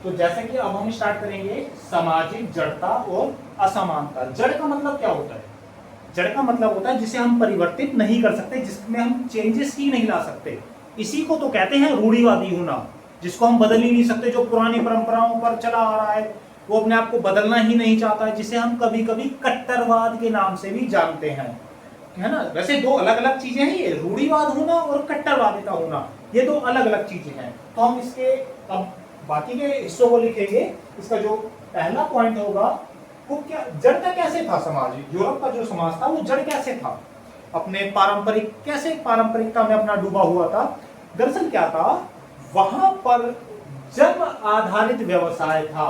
तो जैसे कि अब हम स्टार्ट करेंगे सामाजिक जड़ता और असमानता। जड़ का मतलब क्या होता है? जड़ का मतलब होता है जिसे हम परिवर्तित नहीं कर सकते, जिसमें हम चेंजेस ही नहीं ला सकते। इसी को तो कहते हैं रूढ़िवादी होना, जिसको हम बदल ही नहीं सकते, जो पुरानी परंपराओं पर चला आ रहा है, वो अपने आप को बदलना ही नहीं चाहता है, जिसे हम कभी कभी कट्टरवाद के नाम से भी जानते हैं, है ना। वैसे दो अलग अलग चीजें हैं ये, रूढ़िवाद होना और कट्टरवादिता होना, ये दो अलग अलग चीजें हैं। तो हम इसके अब बाकी के हिस्सों को लिखेंगे। इसका जो पहला पॉइंट होगा वो क्या, जड़ता कैसे था समाज, यूरोप का जो समाज था वो जड़ कैसे था, अपने पारंपरिक, कैसे पारंपरिकता में अपना डूबा हुआ था। दरअसल क्या था, वहां पर जन्म आधारित व्यवसाय था।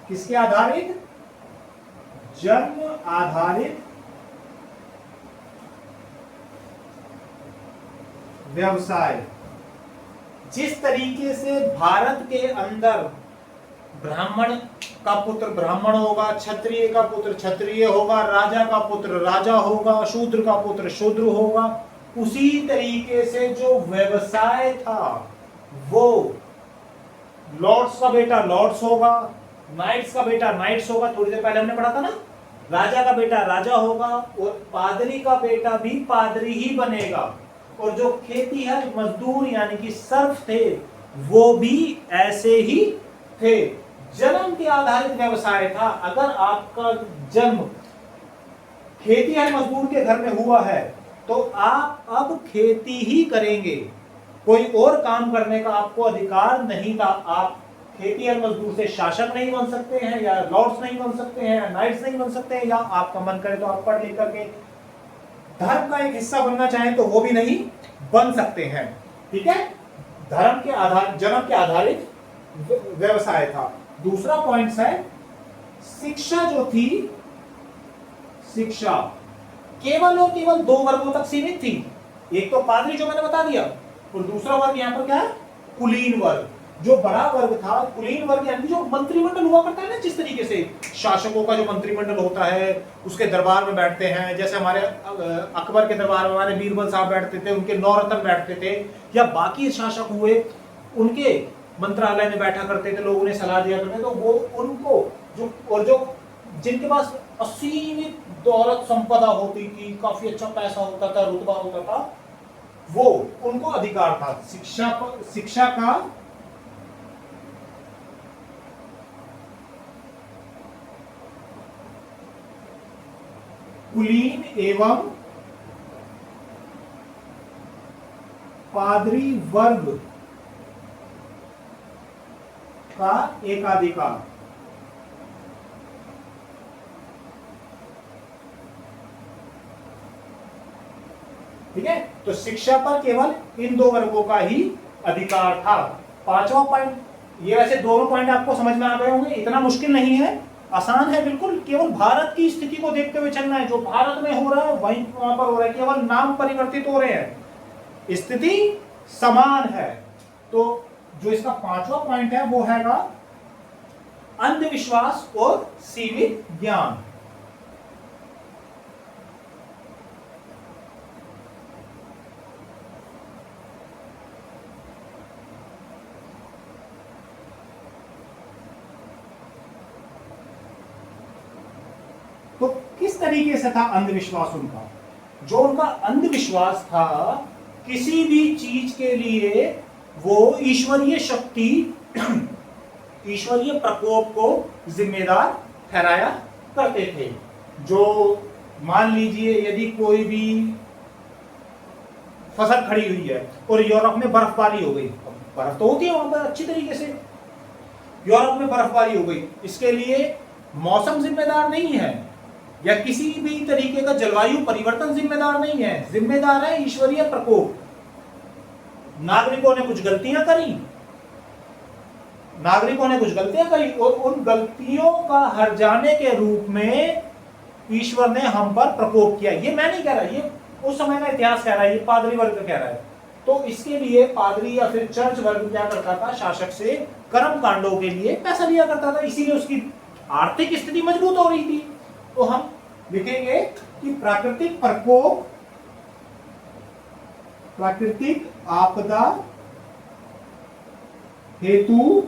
किसके आधारित? जन्म आधारित व्यवसाय। जिस तरीके से भारत के अंदर ब्राह्मण का पुत्र ब्राह्मण होगा, क्षत्रिय का पुत्र क्षत्रिय होगा, राजा का पुत्र राजा होगा, शूद्र का पुत्र शूद्र होगा, उसी तरीके से जो व्यवसाय था वो लॉर्ड्स का बेटा लॉर्ड्स होगा, नाइट्स का बेटा नाइट्स होगा, थोड़ी देर पहले हमने पढ़ा था ना, राजा का बेटा राजा होगा, और पादरी का बेटा भी पादरी ही बनेगा, और जो खेती है मजदूर यानी कि सर्फ थे वो भी ऐसे ही थे। जन्म के आधारित व्यवसाय था। अगर आपका जन्म खेती है मजदूर के घर में हुआ है तो आप अब खेती ही करेंगे, कोई और काम करने का आपको अधिकार नहीं था। आप खेती और मजदूर से शासक नहीं बन सकते हैं, या लॉर्ड्स नहीं बन सकते हैं, या नाइट्स नहीं बन सकते हैं, या आपका मन करे तो आप पढ़ लिख करके धर्म का एक हिस्सा बनना चाहें तो वो भी नहीं बन सकते हैं। ठीक है, धर्म के आधार, जन्म के आधारित व्यवसाय था। दूसरा पॉइंट है शिक्षा जो थी, शिक्षा केवल और केवल दो वर्गों तक सीमित थी। एक तो पादरी जो मैंने बता दिया, और दूसरा वर्ग यहां पर क्या है, कुलीन वर्ग। जो बड़ा वर्ग था कुलीन वर्ग, यानी जो मंत्रिमंडल हुआ करता है ना, जिस तरीके से शासकों का जो मंत्रिमंडल होता है उसके दरबार में बैठते हैं, जैसे हमारे अकबर के दरबार में हमारे बीरबल साहब बैठते थे, उनके नौरत्न बैठते थे, या बाकी शासक हुए उनके मंत्रालय में बैठा करते थे, लोग उन्हें सलाह दिया करते थे, तो वो उनको जो, और जो जिनके पास असीमित दौलत संपदा होती थी, काफी अच्छा पैसा होता था, रुतबा होता था, वो उनको अधिकार था शिक्षा का कुलीन एवं पादरी वर्ग का एकाधिकार। ठीक है, तो शिक्षा पर केवल इन दो वर्गों का ही अधिकार था। पांचवा पॉइंट, ये वैसे दोनों पॉइंट आपको समझ में आ गए होंगे, इतना मुश्किल नहीं है, आसान है बिल्कुल। केवल भारत की स्थिति को देखते हुए चलना है, जो भारत में हो रहा है वहीं वहां पर हो रहा है, केवल नाम परिवर्तित हो रहे हैं, स्थिति समान है। तो जो इसका पांचवा पॉइंट है वो हैगा अंधविश्वास और सीमित ज्ञान। तो किस तरीके से था अंधविश्वास उनका? जो उनका अंधविश्वास था, किसी भी चीज के लिए वो ईश्वरीय शक्ति ईश्वरीय प्रकोप को जिम्मेदार ठहराया करते थे। जो मान लीजिए यदि कोई भी फसल खड़ी हुई है और यूरोप में बर्फबारी हो गई, बर्फ तो होती है वहां पर अच्छी तरीके से, यूरोप में बर्फबारी हो गई, इसके लिए मौसम जिम्मेदार नहीं है, या किसी भी तरीके का जलवायु परिवर्तन जिम्मेदार नहीं है, जिम्मेदार है ईश्वरीय प्रकोप। नागरिकों ने कुछ गलतियां करी, और उन गलतियों का हर्जाने के रूप में ईश्वर ने हम पर प्रकोप किया। ये मैं नहीं कह रहा, ये उस समय का इतिहास कह रहा है, ये पादरी वर्ग कह रहा है। तो इसके लिए पादरी या फिर चर्च वर्ग क्या करता था, शासक से कर्म कांडों के लिए पैसा लिया करता था, इसीलिए उसकी आर्थिक स्थिति मजबूत हो रही थी। तो हम लिखेंगे कि प्राकृतिक प्रकोप, प्राकृतिक आपदा हेतु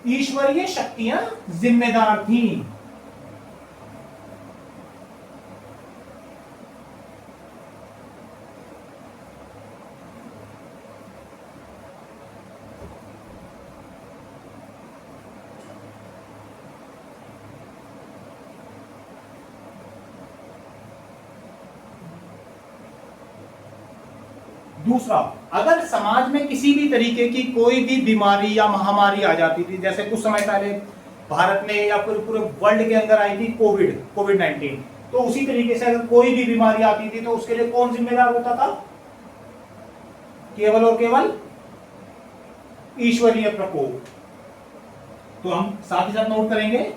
ईश्वरीय शक्तियां जिम्मेदार थीं। दूसरा, अगर समाज में किसी भी तरीके की कोई भी बीमारी या महामारी आ जाती थी, जैसे कुछ समय पहले भारत में या फिर पूरे वर्ल्ड के अंदर आई थी कोविड 19, तो उसी तरीके से अगर कोई भी बीमारी आती थी तो उसके लिए कौन जिम्मेदार होता था? केवल और केवल ईश्वरीय प्रकोप। तो हम साथ ही साथ नोट करेंगे,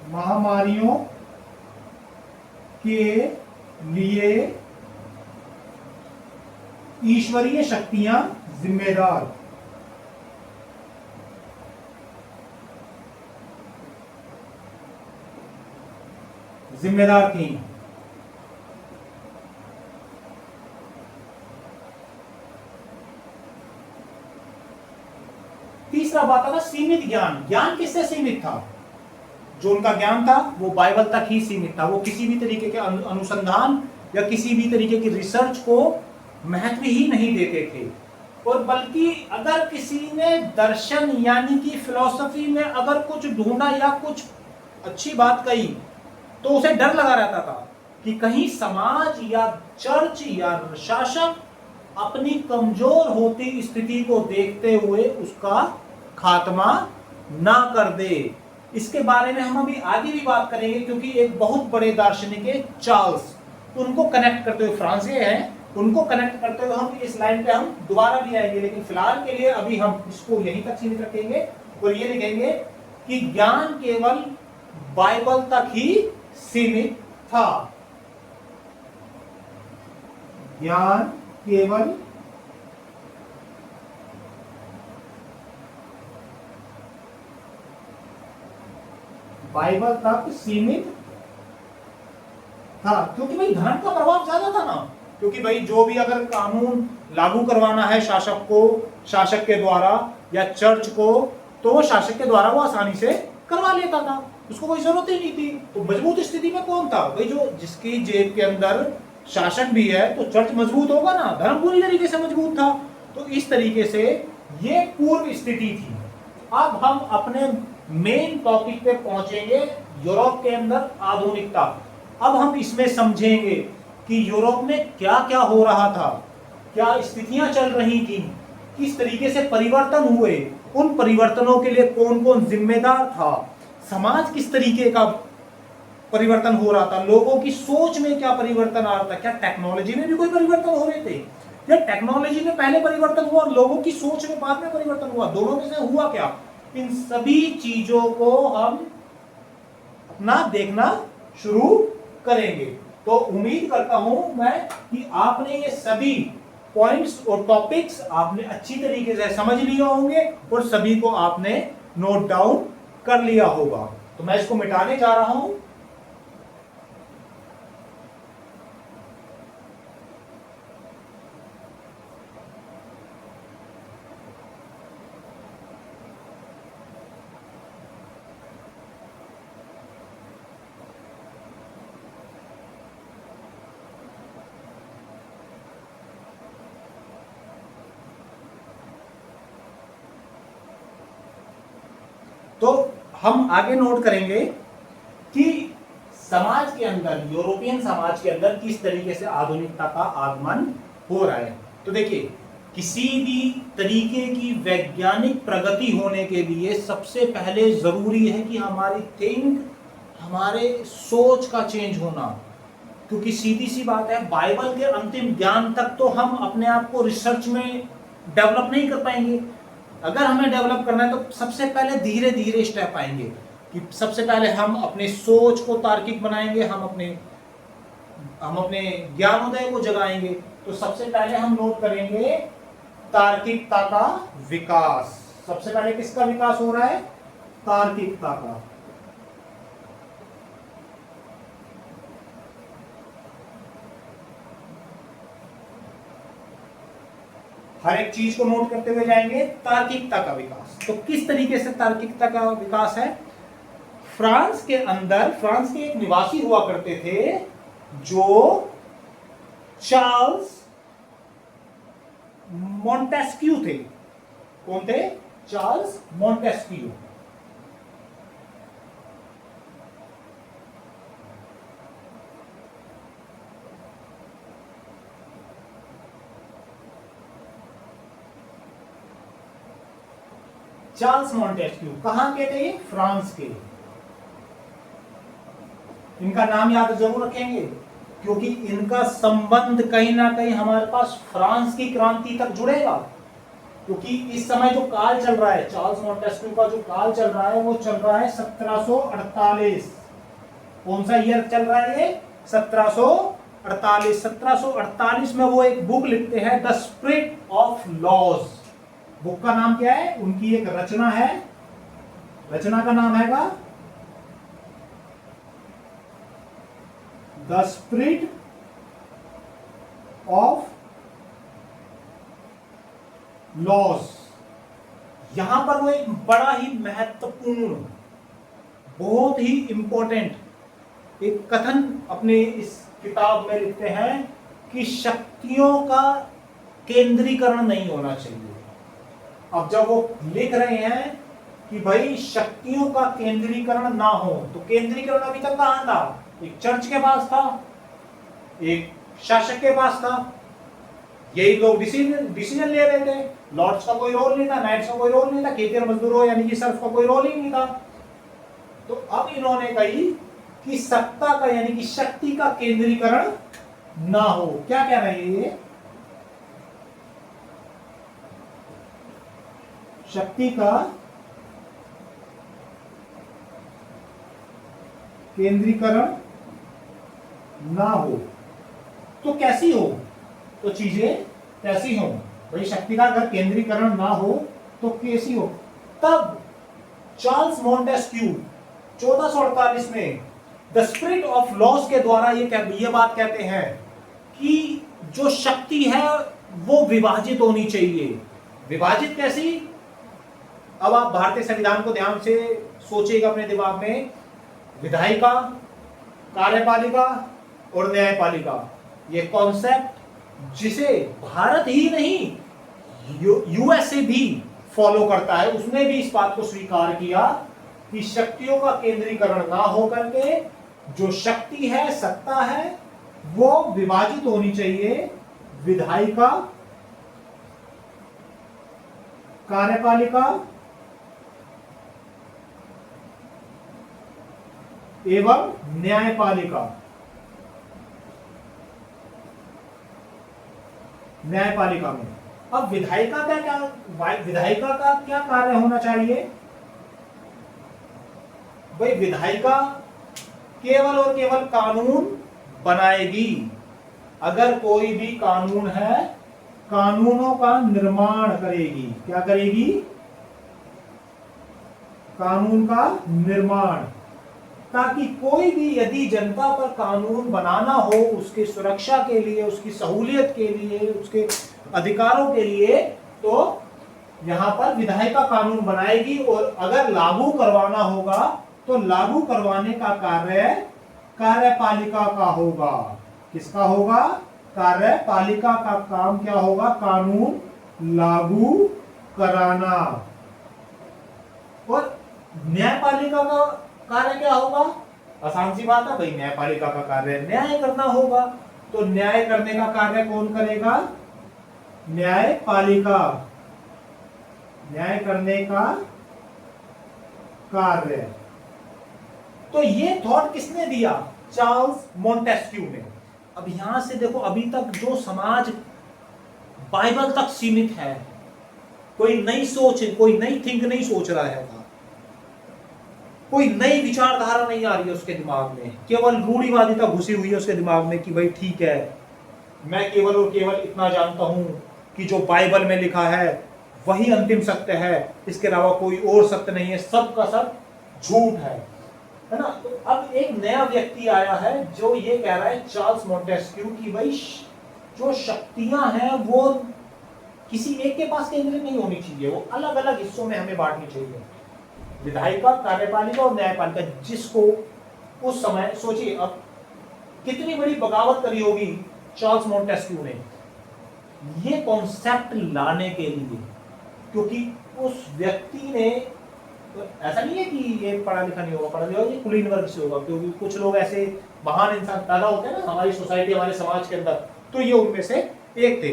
महामारियों के लिए ईश्वरीय शक्तियां जिम्मेदार थीं। तीसरा बात था सीमित ज्ञान। ज्ञान किससे सीमित था? जो उनका ज्ञान था वो बाइबल तक ही सीमित था। वो किसी भी तरीके के अनुसंधान या किसी भी तरीके की रिसर्च को महत्व ही नहीं देते थे। और बल्कि अगर किसी ने दर्शन यानी कि फिलॉसफी में अगर कुछ ढूंढा या कुछ अच्छी बात कही तो उसे डर लगा रहता था कि कहीं समाज या चर्च या शासक अपनी कमजोर होती स्थिति को देखते हुए उसका खात्मा ना कर दे। इसके बारे में हम अभी आगे भी बात करेंगे, क्योंकि एक बहुत बड़े दार्शनिक है चार्ल्स, उनको कनेक्ट करते हुए, फ्रांस के हैं, उनको कनेक्ट करते हुए हम इस लाइन पे हम दोबारा भी आएंगे। लेकिन फिलहाल के लिए अभी हम इसको यहीं तक सीमित रखेंगे और ये लिखेंगे कि ज्ञान केवल बाइबल तक ही सीमित था। ज्ञान केवल बाइबल तक सीमित था, क्योंकि भाई धर्म का प्रभाव ज्यादा था ना। क्योंकि भाई जो भी अगर कानून लागू करवाना है शासक को, शासक के द्वारा या चर्च को, तो वो शासक के द्वारा वो आसानी से करवा लेता था, उसको कोई जरूरत ही नहीं थी। तो मजबूत स्थिति में कौन था? भाई जो जिसकी जेब के अंदर शासक भी है तो चर्च मजबूत होगा ना, धर्म पूरी तरीके से मजबूत था। तो इस तरीके से ये पूर्व स्थिति थी। अब हम अपने मेन टॉपिक पे पहुंचेंगे, यूरोप के अंदर आधुनिकता। अब हम इसमें समझेंगे कि यूरोप में क्या क्या हो रहा था, क्या स्थितियां चल रही थी, किस तरीके से परिवर्तन हुए, उन परिवर्तनों के लिए कौन कौन जिम्मेदार था, समाज किस तरीके का परिवर्तन हो रहा था, लोगों की सोच में क्या परिवर्तन आ रहा था, क्या टेक्नोलॉजी में भी कोई परिवर्तन हो रहे थे, या टेक्नोलॉजी में पहले परिवर्तन हुआ और लोगों की सोच में बाद में परिवर्तन हुआ, दोनों में से हुआ क्या? इन सभी चीजों को हम अपना देखना शुरू करेंगे। तो उम्मीद करता हूं मैं कि आपने ये सभी पॉइंट्स और टॉपिक्स आपने अच्छी तरीके से समझ लिए होंगे और सभी को आपने नोट डाउन कर लिया होगा। तो मैं इसको मिटाने जा रहा हूं। तो हम आगे नोट करेंगे कि समाज के अंदर, यूरोपियन समाज के अंदर किस तरीके से आधुनिकता का आगमन हो रहा है। तो देखिए, किसी भी तरीके की वैज्ञानिक प्रगति होने के लिए सबसे पहले जरूरी है कि हमारे सोच का चेंज होना। क्योंकि सीधी सी बात है, बाइबल के अंतिम ज्ञान तक तो हम अपने आप को रिसर्च में डेवलप नहीं कर पाएंगे। अगर हमें डेवलप करना है तो सबसे पहले धीरे धीरे स्टेप आएंगे कि सबसे पहले हम अपने सोच को तार्किक बनाएंगे, हम अपने ज्ञानोदय को जगाएंगे। तो सबसे पहले हम नोट करेंगे तार्किकता का विकास। सबसे पहले किसका विकास हो रहा है? तार्किकता का। हर एक चीज को नोट करते हुए जाएंगे। तार्किकता का विकास, तो किस तरीके से तार्किकता का विकास है? फ्रांस के अंदर, फ्रांस के एक निवासी हुआ करते थे जो चार्ल्स मॉन्टेस्क्यू थे। कौन थे? Charles Montesquieu. चार्ल्स मॉन्टेस्क्यू कहां के थे? फ्रांस के। इनका नाम याद जरूर रखेंगे क्योंकि इनका संबंध कहीं ना कहीं हमारे पास फ्रांस की क्रांति तक जुड़ेगा। क्योंकि इस समय जो काल चल रहा है, चार्ल्स मॉन्टेस्क्यू का जो काल चल रहा है वो चल रहा है 1748। कौन सा ईयर चल रहा है ये? 1748। 1748 में वो एक बुक लिखते हैं, the spirit of laws. Book का नाम क्या है? उनकी एक रचना है, रचना का नाम हैगा द स्पिरिट ऑफ लॉज। यहां पर वो एक बड़ा ही महत्वपूर्ण, बहुत ही इंपॉर्टेंट एक कथन अपने इस किताब में लिखते हैं कि शक्तियों का केंद्रीकरण नहीं होना चाहिए। अब जब वो लिख रहे हैं कि भाई शक्तियों का केंद्रीकरण ना हो, तो केंद्रीकरण अभी तक कहां था? एक चर्च के पास था, एक शासक के पास था, यही लोग डिसीजन ले रहे थे। लॉर्ड्स का कोई रोल नहीं था, नाइट्स का कोई रोल नहीं था, खेतिहर मजदूरों यानी कि सर्फ का कोई रोल ही नहीं था। तो अब इन्होंने कही कि सत्ता का यानी कि शक्ति का केंद्रीकरण ना हो। क्या कह रहे हैं ये? शक्ति का केंद्रीकरण ना हो तो कैसी हो? तो चीजें कैसी हो? भाई शक्ति का अगर केंद्रीकरण ना हो तो कैसी हो? तब चार्ल्स मॉन्टेस्क्यू 1448 में द स्पिरिट ऑफ लॉस के द्वारा ये बात कहते हैं कि जो शक्ति है वो विभाजित होनी चाहिए। विभाजित कैसी? अब आप भारतीय संविधान को ध्यान से सोचिएगा अपने दिमाग में। विधायिका, कार्यपालिका और न्यायपालिका, ये कॉन्सेप्ट जिसे भारत ही नहीं यूएसए भी फॉलो करता है, उसने भी इस बात को स्वीकार किया कि शक्तियों का केंद्रीकरण ना हो करके जो शक्ति है, सत्ता है, वो विभाजित होनी चाहिए। विधायिका, कार्यपालिका एवं न्यायपालिका। न्यायपालिका में अब विधायिका का क्या कार्य होना चाहिए? भाई विधायिका केवल और केवल कानून बनाएगी। अगर कोई भी कानून है, कानूनों का निर्माण करेगी। क्या करेगी? कानून का निर्माण, ताकि कोई भी यदि जनता पर कानून बनाना हो उसकी सुरक्षा के लिए, उसकी सहूलियत के लिए, उसके अधिकारों के लिए, तो यहां पर विधायिका कानून बनाएगी। और अगर लागू करवाना होगा तो लागू करवाने का कार्य कार्यपालिका का होगा। किसका होगा? कार्यपालिका का काम क्या होगा? कानून लागू कराना। और न्यायपालिका का कार्य क्या होगा? आसान सी बात है भाई, न्यायपालिका का कार्य न्याय करना होगा। तो न्याय करने का कार्य कौन करेगा? न्यायपालिका। न्याय करने का कार्य। तो ये थॉट किसने दिया? चार्ल्स मॉन्टेस्क्यू ने। अब यहां से देखो, अभी तक जो समाज बाइबल तक सीमित है, कोई नई सोच, कोई नई थिंक नहीं सोच रहा है, कोई नई विचारधारा नहीं आ रही है उसके दिमाग में, केवल रूढ़िवादिता घुसी हुई है उसके दिमाग में कि भाई ठीक है, मैं केवल और केवल इतना जानता हूं कि जो बाइबल में लिखा है वही अंतिम सत्य है, इसके अलावा कोई और सत्य नहीं है, सब का सब झूठ है ना। तो अब एक नया व्यक्ति आया है जो ये कह रहा है, चार्ल्स मॉन्टेस्क्यू, की भाई जो शक्तियां हैं वो किसी एक के पास केंद्रित नहीं होनी चाहिए, वो अलग अलग हिस्सों में हमें बांटनी चाहिए। विधायिका, कार्यपालिका और न्यायपालिका, जिसको उस समय सोचिए अब कितनी बड़ी बगावत करी होगी चार्ल्स मॉन्टेस्क्यू ने ये कॉन्सेप्ट लाने के लिए, क्योंकि उस व्यक्ति ने, तो ऐसा नहीं है कि ये पढ़ा लिखा नहीं होगा, पढ़ा लिखा होगा, ये कुलीन वर्ग से होगा, क्योंकि कुछ लोग ऐसे महान इंसान पैदा होते हैं ना हमारी सोसाइटी, हमारे समाज के अंदर, तो ये उनमें से एक थे।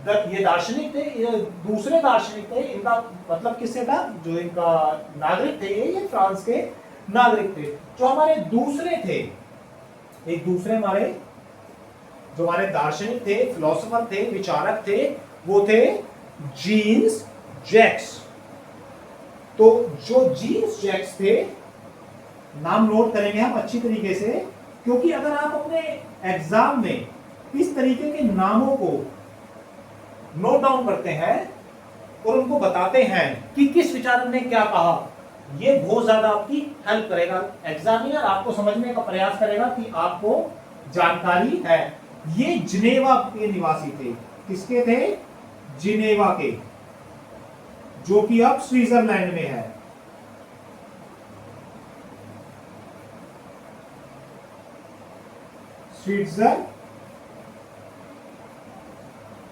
ये दार्शनिक थे, ये दूसरे दार्शनिक थे। इनका मतलब किससे था? जो इनका नागरिक थे, ये फ्रांस के नागरिक थे। जो हमारे दूसरे थे, एक दूसरे हमारे जो हमारे दार्शनिक थे, फिलोसोफर थे, विचारक थे, वो थे जीन्स जैक्स। तो जो जीन्स जैक्स थे, नाम नोट करेंगे हम अच्छी तरीके से, क्योंकि अगर आप अपने एग्जाम में इस तरीके के नामों को नोट डाउन करते हैं और उनको बताते हैं कि किस विचारक ने क्या कहा, ये बहुत ज्यादा आपकी हेल्प करेगा। एग्जामिनर आपको समझने का प्रयास करेगा कि आपको जानकारी है। ये जिनेवा के निवासी थे। किसके थे? जिनेवा के, जो कि अब स्विट्जरलैंड में है।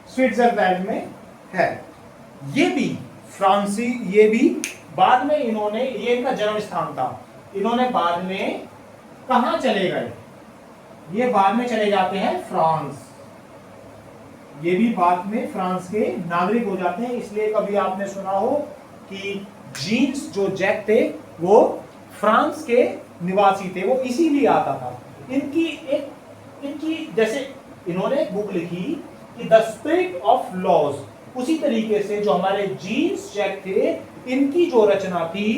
स्विट्जरलैंड में है। ये भी फ्रांसी, ये भी बाद में इन्होंने, ये इनका जन्म स्थान था, इन्होंने बाद में कहां चले गए? ये बाद में चले जाते हैं फ्रांस। ये भी बाद में फ्रांस के नागरिक हो जाते हैं। इसलिए कभी आपने सुना हो कि जीन्स जो जैक थे वो फ्रांस के निवासी थे, वो इसीलिए आता था। इनकी जैसे इन्होंने एक बुक लिखी कि द स्पिरिट ऑफ लॉज, उसी तरीके से जो हमारे जीन्स जैक थे, इनकी जो रचना थी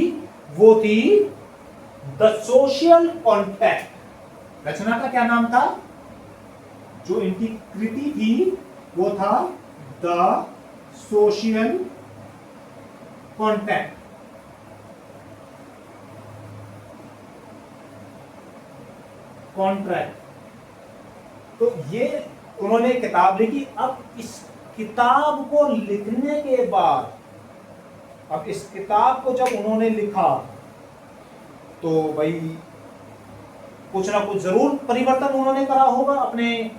वो थी द सोशल कॉन्ट्रैक्ट। रचना का क्या नाम था? जो इनकी कृति थी वो था द सोशल कॉन्ट्रैक्ट। तो ये उन्होंने किताब लिखी। अब इस किताब को लिखने के बाद, अब इस किताब को जब उन्होंने लिखा तो भाई कुछ ना कुछ जरूर परिवर्तन उन्होंने करा होगा अपने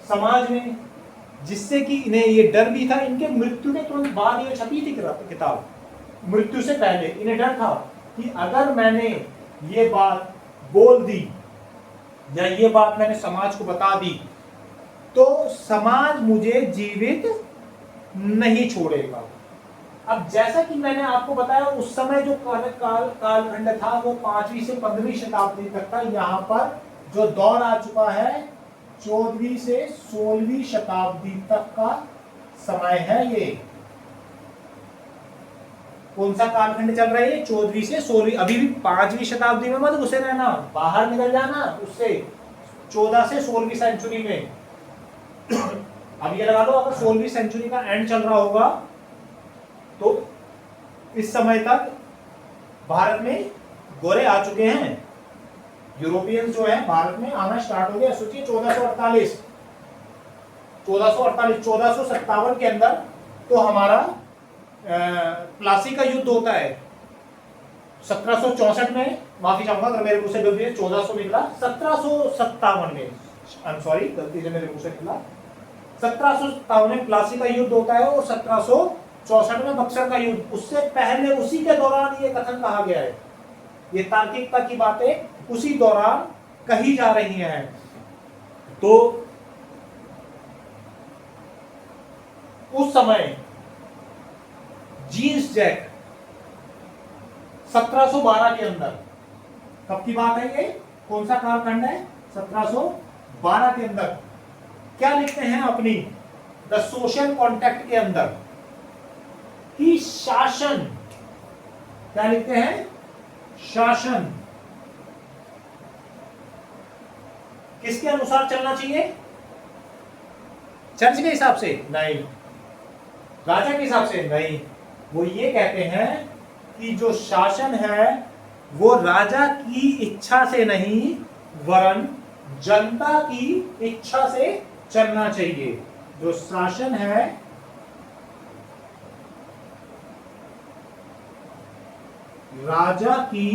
समाज में, जिससे कि इन्हें ये डर भी था। इनके मृत्यु के तुरंत बाद ये छपी थी किताब। मृत्यु से पहले इन्हें डर था कि अगर मैंने ये बात बोल दी या ये बात मैंने समाज को बता दी तो समाज मुझे जीवित नहीं छोड़ेगा। अब जैसा कि मैंने आपको बताया, उस समय जो कालखंड था वो 5वीं से 15वीं शताब्दी तक था। यहाँ पर जो दौर आ चुका है 14वीं से 16वीं शताब्दी तक का समय है। ये कौन सा कालखंड चल रहा है? 14वीं से 16वीं। अभी भी 5वीं शताब्दी में मत घुसे रहना, बाहर निकल जाना उससे। 14 से 16वीं सेंचुरी में अब ये लगा लो, अगर 16वीं सेंचुरी का एंड चल रहा होगा तो इस समय तक भारत में गोरे आ चुके हैं। यूरोपियन जो है भारत में आना स्टार्ट हो गया। सोचिए 1448 1457 के अंदर तो हमारा प्लासी का युद्ध होता है। 1764 में, माफी चाहूंगा अगर मेरे मुंह से गलती है, 1400 निकला, 1757 में, आई एम सॉरी गलती से मेरे मुंह से निकला, 1757 में प्लासी का युद्ध होता है और 1764 में बक्सर का युद्ध। उससे पहले उसी के दौरान ये कथन कहा गया है। ये तार्किकता की बातें उसी दौरान कही जा रही हैं। तो उस समय जीन्स जैक 1712 के अंदर, कब की बात है ये? कौन सा कालखंड है? 1712 के अंदर क्या लिखते हैं अपनी द सोशल कॉन्ट्रैक्ट के अंदर कि शासन, क्या लिखते हैं? शासन किसके अनुसार चलना चाहिए? चर्च के हिसाब से नहीं, राजा के हिसाब से नहीं। वो ये कहते हैं कि जो शासन है वो राजा की इच्छा से नहीं वरन जनता की इच्छा से चलना चाहिए। जो शासन है राजा की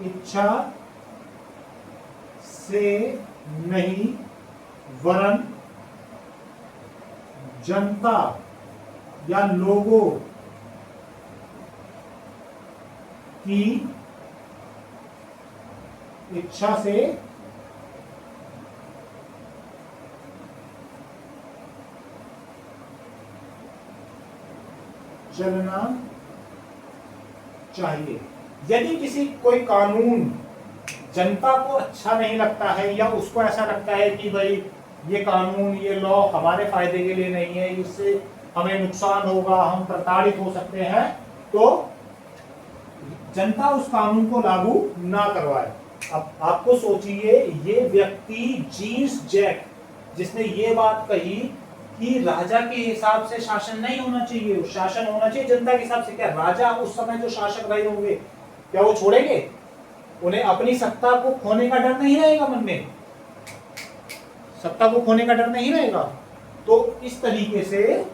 इच्छा से नहीं वरन जनता या लोगों की इच्छा से चलना चाहिए। यदि किसी कोई कानून जनता को अच्छा नहीं लगता है या उसको ऐसा लगता है कि भाई ये कानून ये लॉ हमारे फायदे के लिए नहीं है, इससे हमें नुकसान होगा, हम प्रताड़ित हो सकते हैं, तो जनता उस कानून को लागू ना करवाए। अब आपको सोचिए, ये व्यक्ति जीन्स जैक जिसने ये बात कही कि राजा के हिसाब से शासन नहीं होना चाहिए, शासन होना चाहिए जनता के हिसाब से, क्या राजा उस समय जो शासक रहे होंगे क्या वो छोड़ेंगे? उन्हें अपनी सत्ता को खोने का डर नहीं रहेगा, मन में सत्ता को खोने का डर नहीं रहेगा। तो इस तरीके से